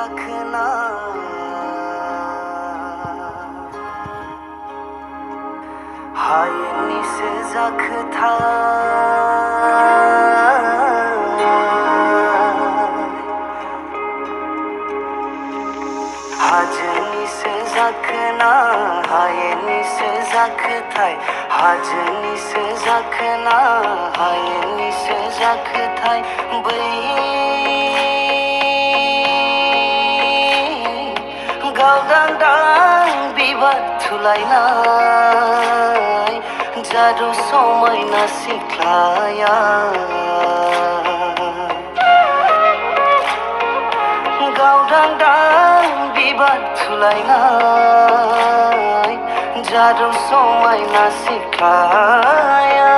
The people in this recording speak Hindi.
जाखना हाय निसे जाखथा हाजनी से जाखना हाय निसे जाखथाय हाजनी से जाखना हाय निसे जाखथाय बै गावदां बिबार थुलायनाय जादु समायना सिख्लाया गावदां बिबार थुलायनाय जादु समायना सिख्लाया